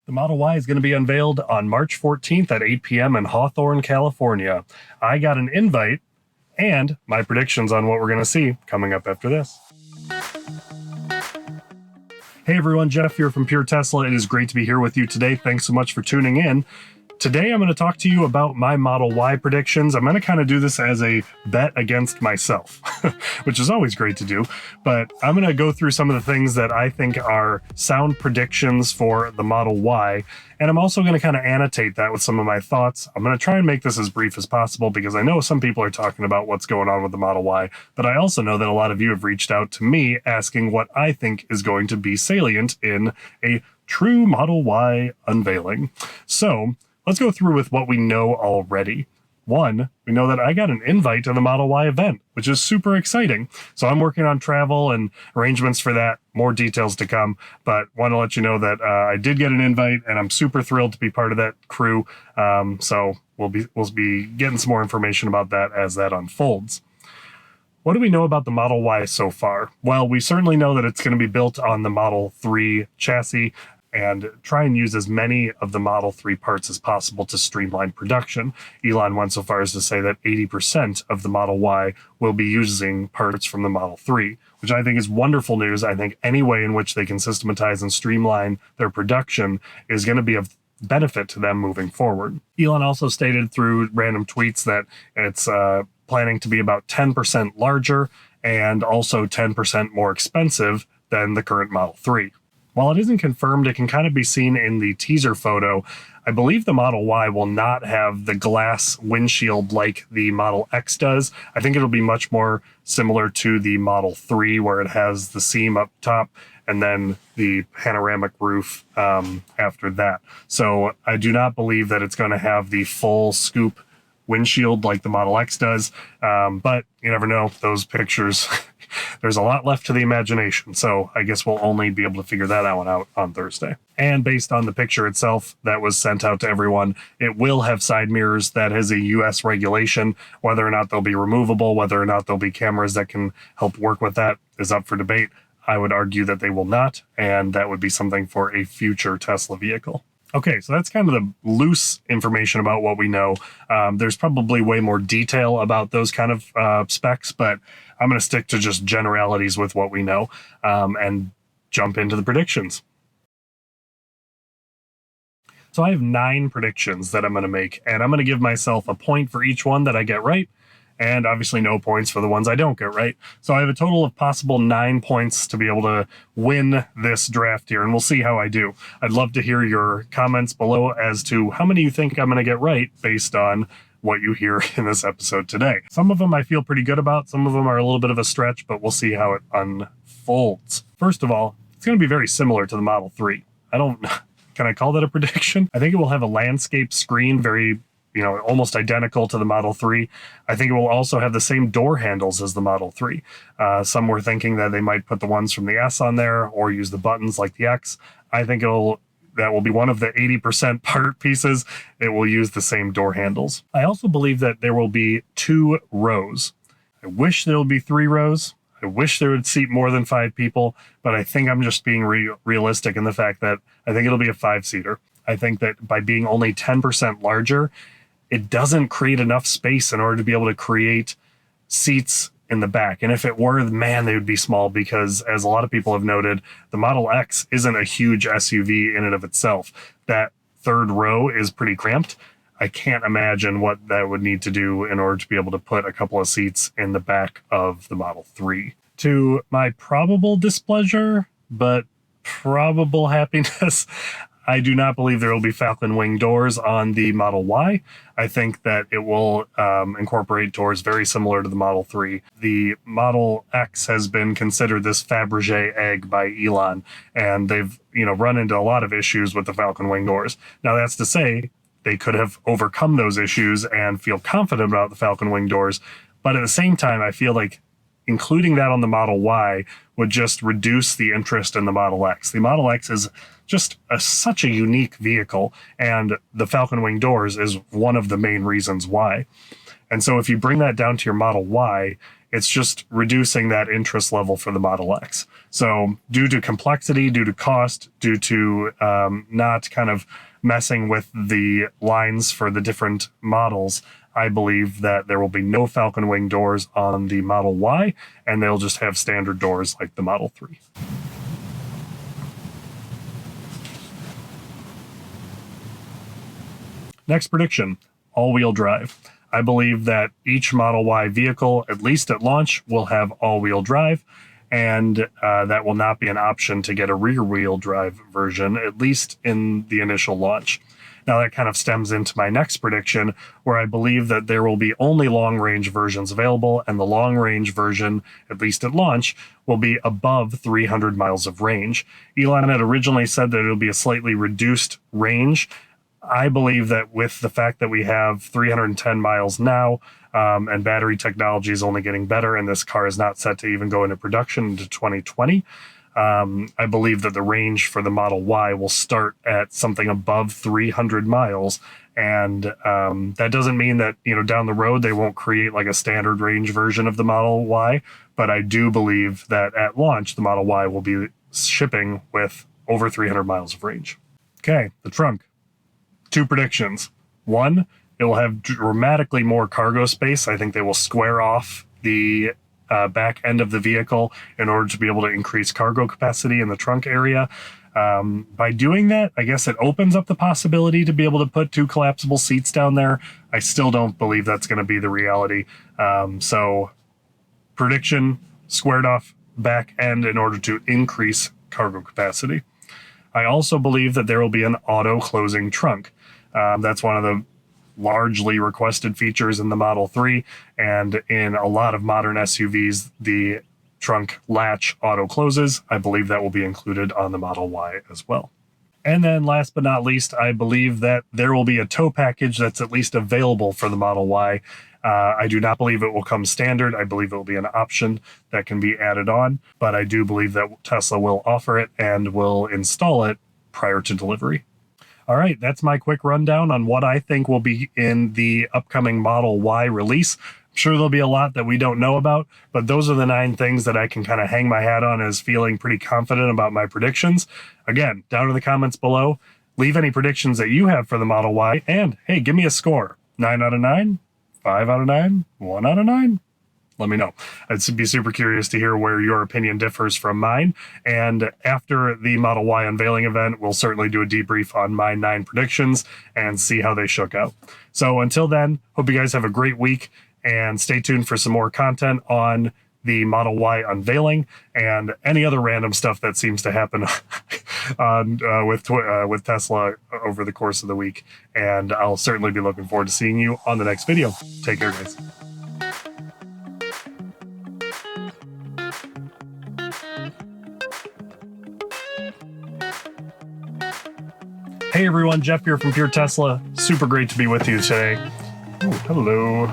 The Model Y is going to be unveiled on March 14th at 8 p.m. in Hawthorne, California. I got an invite and my predictions on what we're going to see coming up after this. Hey everyone, Jeff here from Pure Tesla. It is great to be here with you today. Thanks so much for tuning in. Today I'm going to talk to you about my Model Y predictions. I'm going to kind of do this as a bet against myself, which is always great to do. But I'm going to go through some of the things that I think are sound predictions for the Model Y. And I'm also going to kind of annotate that with some of my thoughts. I'm going to try and make this as brief as possible because I know some people are talking about what's going on with the Model Y, but I also know that a lot of you have reached out to me asking what I think is going to be salient in a true Model Y unveiling. So let's go through with what we know already. One, we know that I got an invite to the Model Y event, which is super exciting. So I'm working on travel and arrangements for that. More details to come, but want to let you know that I did get an invite, and I'm super thrilled to be part of that crew. So we'll be getting some more information about that as that unfolds. What do we know about the Model Y so far? Well, we certainly know that it's going to be built on the Model 3 chassis, and try and use as many of the Model 3 parts as possible to streamline production. Elon went so far as to say that 80% of the Model Y will be using parts from the Model 3, which I think is wonderful news. I think any way in which they can systematize and streamline their production is going to be of benefit to them moving forward. Elon also stated through random tweets that it's planning to be about 10% larger and also 10% more expensive than the current Model 3. While it isn't confirmed, it can kind of be seen in the teaser photo. I believe the Model Y will not have the glass windshield like the Model X does. I think it'll be much more similar to the Model 3, where it has the seam up top and then the panoramic roof after that. So I do not believe that it's going to have the full scoop windshield like the Model X does, but you never know. Those pictures, there's a lot left to the imagination, so I guess we'll only be able to figure that one out on Thursday. And based on the picture itself that was sent out to everyone, it will have side mirrors. That is a US regulation. Whether or not they'll be removable, whether or not there'll be cameras that can help work with that is up for debate. I would argue that they will not, and that would be something for a future Tesla vehicle. Okay, so that's kind of the loose information about what we know. There's probably way more detail about those kind of specs, but I'm going to stick to just generalities with what we know and jump into the predictions. So I have 9 predictions that I'm going to make, and I'm going to give myself a point for each one that I get right, and obviously no points for the ones I don't get right. So I have a total of possible 9 points to be able to win this draft here, and we'll see how I do. I'd love to hear your comments below as to how many you think I'm going to get right based on what you hear in this episode today. Some of them I feel pretty good about. Some of them are a little bit of a stretch, but we'll see how it unfolds. First of all, it's going to be very similar to the Model 3. Can I call that a prediction? I think it will have a landscape screen, very almost identical to the Model 3. I think it will also have the same door handles as the Model 3. Some were thinking that they might put the ones from the S on there or use the buttons like the X. I think that will be one of the 80% part pieces. It will use the same door handles. I also believe that there will be 2 rows. I wish there would be 3 rows. I wish there would seat more than 5 people, but I think I'm just being realistic in the fact that I think it'll be a 5-seater. I think that by being only 10% larger, it doesn't create enough space in order to be able to create seats in the back. And if it were, man, they would be small because, as a lot of people have noted, the Model X isn't a huge SUV in and of itself. That 3rd row is pretty cramped. I can't imagine what that would need to do in order to be able to put a couple of seats in the back of the Model 3. To my probable displeasure, but probable happiness, I do not believe there will be falcon wing doors on the Model Y. I think that it will incorporate doors very similar to the Model 3. The Model X has been considered this Fabergé egg by Elon, and they've run into a lot of issues with the falcon wing doors. Now that's to say, they could have overcome those issues and feel confident about the falcon wing doors, but at the same time, I feel like including that on the Model Y would just reduce the interest in the Model X. The Model X is just such a unique vehicle, and the falcon wing doors is one of the main reasons why. And so if you bring that down to your Model Y, It's just reducing that interest level for the Model X. So due to complexity, due to cost, due to not kind of messing with the lines for the different models, I believe that there will be no falcon wing doors on the Model Y, and they'll just have standard doors like the Model 3. Next prediction, all-wheel drive. I believe that each Model Y vehicle, at least at launch, will have all-wheel drive, and that will not be an option to get a rear-wheel drive version, at least in the initial launch. Now that kind of stems into my next prediction, where I believe that there will be only long-range versions available, and the long-range version, at least at launch, will be above 300 miles of range. Elon had originally said that it'll be a slightly reduced range. I believe that with the fact that we have 310 miles now, and battery technology is only getting better, and this car is not set to even go into production into 2020, I believe that the range for the Model Y will start at something above 300 miles. And that doesn't mean that, down the road they won't create like a standard range version of the Model Y, but I do believe that at launch the Model Y will be shipping with over 300 miles of range. Okay, the trunk. 2 predictions. 1, it will have dramatically more cargo space. I think they will square off the back end of the vehicle in order to be able to increase cargo capacity in the trunk area. By doing that, I guess it opens up the possibility to be able to put 2 collapsible seats down there. I still don't believe that's going to be the reality. So prediction, squared off back end in order to increase cargo capacity. I also believe that there will be an auto closing trunk. That's one of the largely requested features in the Model 3, and in a lot of modern SUVs, the trunk latch auto closes. I believe that will be included on the Model Y as well. And then last but not least, I believe that there will be a tow package that's at least available for the Model Y. I do not believe it will come standard. I believe it will be an option that can be added on, but I do believe that Tesla will offer it and will install it prior to delivery. All right, that's my quick rundown on what I think will be in the upcoming Model Y release. I'm sure there'll be a lot that we don't know about, but those are the 9 things that I can kind of hang my hat on as feeling pretty confident about my predictions. Again, down in the comments below, leave any predictions that you have for the Model Y, and hey, give me a score. 9 out of 9, 5 out of 9, 1 out of 9. Let me know. I'd be super curious to hear where your opinion differs from mine. And after the Model Y unveiling event, we'll certainly do a debrief on my 9 predictions and see how they shook out. So until then, hope you guys have a great week, and stay tuned for some more content on the Model Y unveiling and any other random stuff that seems to happen on with Tesla over the course of the week. And I'll certainly be looking forward to seeing you on the next video. Take care, guys. Hey everyone, Jeff here from Pure Tesla. Super great to be with you today. Ooh, hello.